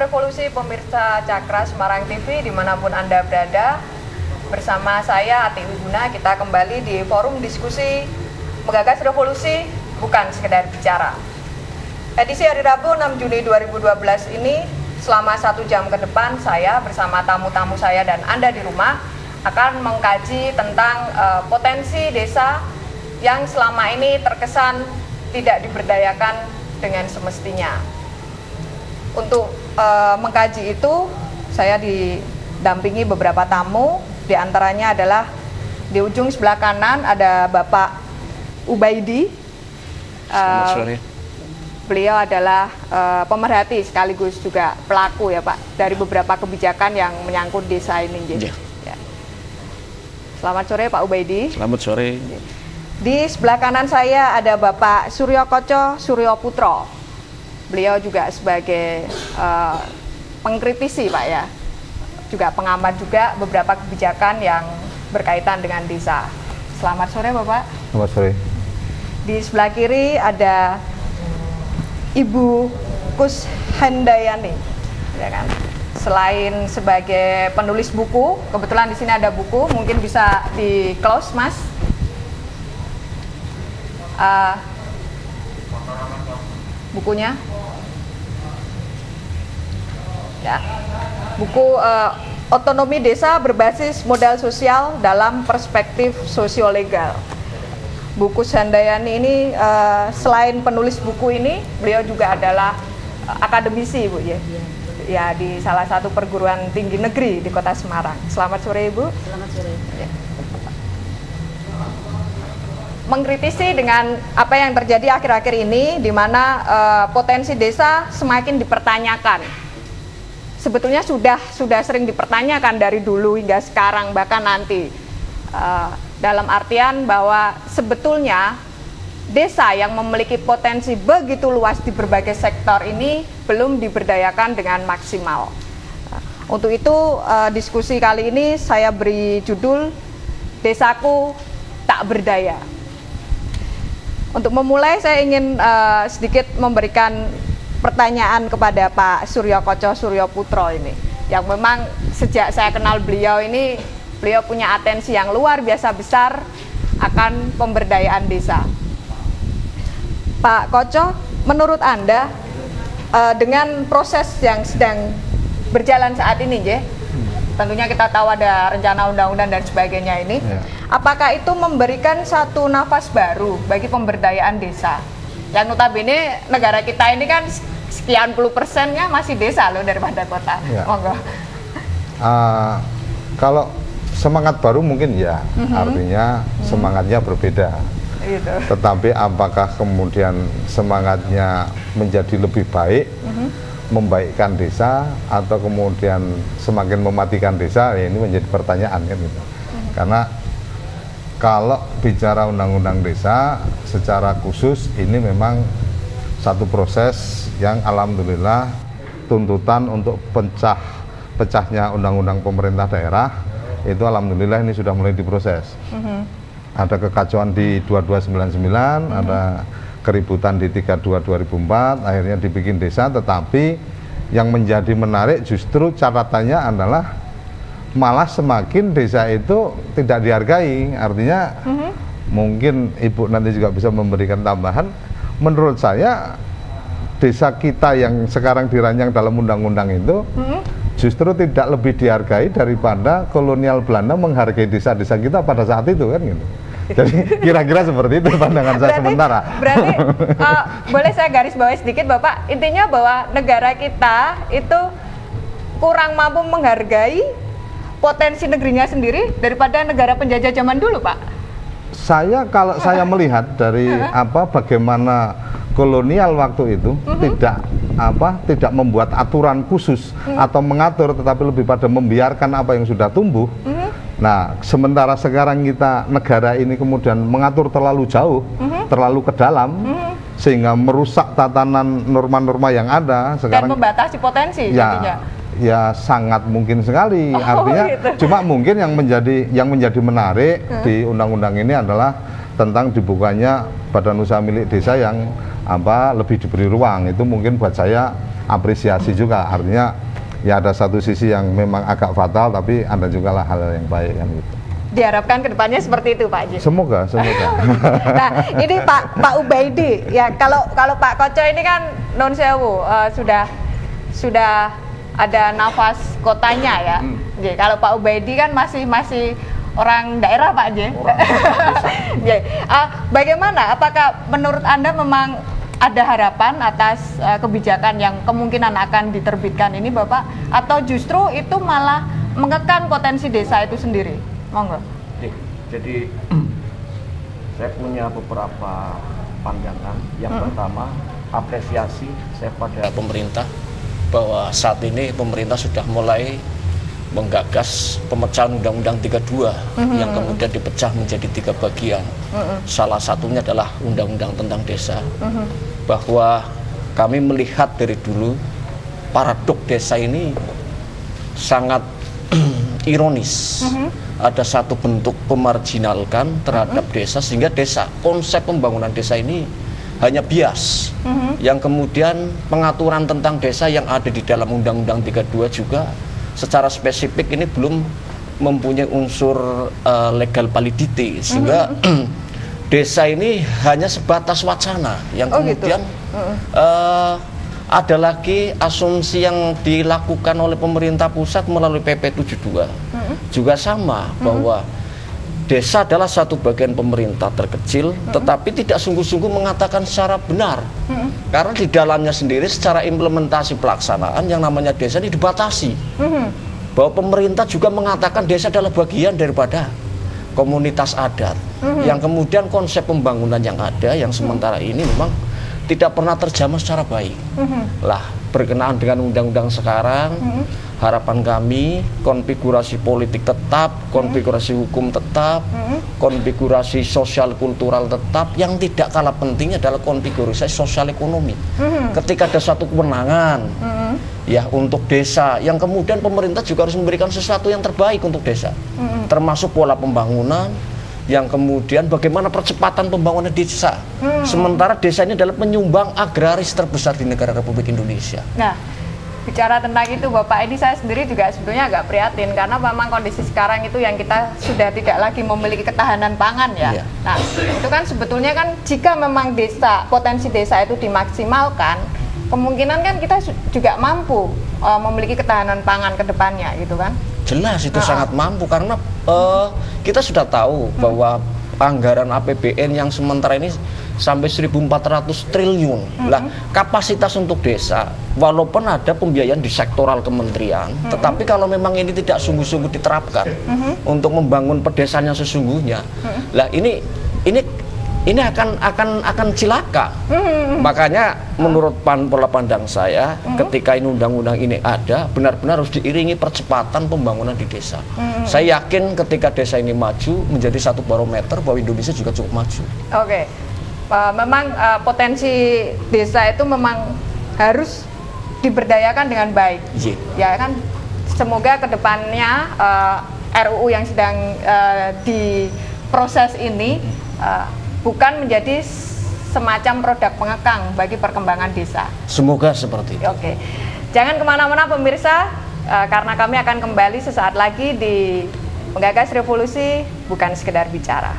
Revolusi, pemirsa Cakra Semarang TV dimanapun Anda berada. Bersama saya Ati Wiguna, kita kembali di forum diskusi Menggagas Revolusi Bukan Sekedar Bicara. Edisi hari Rabu 6 Juni 2012 ini, selama 1 jam ke depan saya bersama tamu-tamu saya dan Anda di rumah akan mengkaji tentang potensi desa yang selama ini terkesan tidak diberdayakan dengan semestinya. Untuk mengkaji itu, saya didampingi beberapa tamu, diantaranya adalah di ujung sebelah kanan ada Bapak Ubaidi. Selamat sore. Beliau adalah pemerhati sekaligus juga pelaku ya Pak, dari beberapa kebijakan yang menyangkut desa ini. Ya. Ya. Selamat sore Pak Ubaidi. Selamat sore. Di sebelah kanan saya ada Bapak Suryo Koco Suryo Putro. Beliau juga sebagai pengkritisi Pak ya, juga pengamat juga beberapa kebijakan yang berkaitan dengan desa. Selamat sore Bapak. Selamat sore. Di sebelah kiri ada Ibu Kus Handayani, ya kan? Selain sebagai penulis buku, kebetulan di sini ada buku, mungkin bisa di close Mas. Bukunya. Ya, buku Otonomi Desa Berbasis Modal Sosial dalam Perspektif Sosiolegal. Buku Handayani ini selain penulis buku ini, beliau juga adalah akademisi Bu ya. Ya, di salah satu perguruan tinggi negeri di Kota Semarang. Selamat sore Ibu. Selamat sore. Ya. Mengkritisi dengan apa yang terjadi akhir-akhir ini, di mana potensi desa semakin dipertanyakan. Sebetulnya sudah sering dipertanyakan dari dulu hingga sekarang, bahkan nanti dalam artian bahwa sebetulnya desa yang memiliki potensi begitu luas di berbagai sektor ini belum diberdayakan dengan maksimal. Untuk itu diskusi kali ini saya beri judul Desaku Tak Berdaya. Untuk memulai saya ingin sedikit memberikan pertanyaan kepada Pak Suryo Koco Suryo Putro ini, yang memang sejak saya kenal beliau ini, beliau punya atensi yang luar biasa besar akan pemberdayaan desa. Pak Koco, menurut Anda dengan proses yang sedang berjalan saat ini, tentunya kita tahu ada rencana undang-undang dan sebagainya ini, apakah itu memberikan satu nafas baru bagi pemberdayaan desa? Yang notabene negara kita ini kan sekian puluh persennya masih desa loh daripada kota. Ya. Monggo. Kalau semangat baru mungkin ya, artinya semangatnya berbeda. Gitu. Tetapi apakah kemudian semangatnya menjadi lebih baik, membaikkan desa, atau kemudian semakin mematikan desa, ya ini menjadi pertanyaan kan gitu. Karena kalau bicara undang-undang desa secara khusus, ini memang satu proses yang alhamdulillah tuntutan untuk pecahnya undang-undang pemerintah daerah itu alhamdulillah ini sudah mulai diproses. Ada kekacauan di 2299, ada keributan di 32 2004, akhirnya dibikin desa, tetapi yang menjadi menarik justru catatannya adalah malah semakin desa itu tidak dihargai. Artinya mungkin Ibu nanti juga bisa memberikan tambahan. Menurut saya desa kita yang sekarang dirancang dalam undang-undang itu justru tidak lebih dihargai daripada kolonial Belanda menghargai desa-desa kita pada saat itu kan gitu. Jadi kira-kira seperti itu pandangan saya sementara. Berarti boleh saya garis bawahi sedikit Bapak, intinya bahwa negara kita itu kurang mampu menghargai potensi negerinya sendiri daripada negara penjajah zaman dulu, Pak. Kalau saya melihat dari bagaimana kolonial waktu itu tidak membuat aturan khusus atau mengatur, tetapi lebih pada membiarkan apa yang sudah tumbuh. Nah, sementara sekarang kita negara ini kemudian mengatur terlalu jauh, terlalu ke dalam, sehingga merusak tatanan norma-norma yang ada sekarang dan membatasi potensi jadinya. Ya sangat mungkin sekali. Artinya gitu. Cuma mungkin yang menjadi menarik di undang-undang ini adalah tentang dibukanya badan usaha milik desa yang lebih diberi ruang. Itu mungkin buat saya apresiasi juga. Artinya ya ada satu sisi yang memang agak fatal, tapi ada juga lah hal yang baik kan gitu. Diharapkan kedepannya seperti itu, Pak Haji. Semoga. Nah, ini Pak Ubaidi, ya kalau Pak Koco ini kan non sewu sudah ada nafas kotanya ya. Jadi, kalau Pak Ubaidi kan masih orang daerah, Pak Haji. Bagaimana? Apakah menurut Anda memang ada harapan atas kebijakan yang kemungkinan akan diterbitkan ini, Bapak? Atau justru itu malah mengekang potensi desa itu sendiri? Monggo. Jadi saya punya beberapa pandangan. Yang pertama, apresiasi saya pada pemerintah bahwa saat ini pemerintah sudah mulai menggagas pemecahan Undang-Undang 32 yang kemudian dipecah menjadi 3 bagian. Salah satunya adalah Undang-Undang tentang desa. Bahwa kami melihat dari dulu paradok desa ini sangat ironis. Ada satu bentuk pemarginalkan terhadap desa, sehingga konsep pembangunan desa ini hanya bias. Yang kemudian pengaturan tentang desa yang ada di dalam Undang-Undang 32 juga secara spesifik ini belum mempunyai unsur legal validity, sehingga desa ini hanya sebatas wacana yang kemudian ada lagi asumsi yang dilakukan oleh pemerintah pusat melalui PP 72 juga sama, bahwa desa adalah satu bagian pemerintah terkecil, tetapi tidak sungguh-sungguh mengatakan secara benar, karena di dalamnya sendiri secara implementasi pelaksanaan yang namanya desa ini dibatasi, bahwa pemerintah juga mengatakan desa adalah bagian daripada komunitas adat, yang kemudian konsep pembangunan yang ada yang sementara ini memang tidak pernah terjamah secara baik. Lah, berkenaan dengan undang-undang sekarang, harapan kami konfigurasi politik tetap, konfigurasi hukum tetap, konfigurasi sosial kultural tetap, yang tidak kalah pentingnya adalah konfigurasi sosial ekonomi. Ketika ada satu kewenangan ya untuk desa, yang kemudian pemerintah juga harus memberikan sesuatu yang terbaik untuk desa, termasuk pola pembangunan, yang kemudian bagaimana percepatan pembangunan desa. Sementara desa ini adalah penyumbang agraris terbesar di negara Republik Indonesia. Nah, bicara tentang itu Bapak, ini saya sendiri juga sebetulnya agak prihatin, karena memang kondisi sekarang itu yang kita sudah tidak lagi memiliki ketahanan pangan ya. Nah, itu kan sebetulnya kan jika memang potensi desa itu dimaksimalkan, kemungkinan kan kita juga mampu memiliki ketahanan pangan ke depannya gitu kan. Jelas itu sangat mampu, karena kita sudah tahu bahwa anggaran APBN yang sementara ini sampai 1.400 triliun. Lah, kapasitas untuk desa, walaupun ada pembiayaan di sektoral kementerian, tetapi kalau memang ini tidak sungguh-sungguh diterapkan untuk membangun pedesaan yang sesungguhnya, lah ini akan cilaka. Makanya menurut pola pandang saya, ketika ini undang-undang ini ada, benar-benar harus diiringi percepatan pembangunan di desa. Saya yakin ketika desa ini maju, menjadi satu barometer bahwa Indonesia juga cukup maju. Oke. Memang potensi desa itu memang harus diberdayakan dengan baik. Ya kan, semoga kedepannya RUU yang sedang diproses ini bukan menjadi semacam produk pengekang bagi perkembangan desa. Semoga seperti itu. Oke. Jangan kemana-mana pemirsa, karena kami akan kembali sesaat lagi di Penggagas Revolusi Bukan Sekedar Bicara.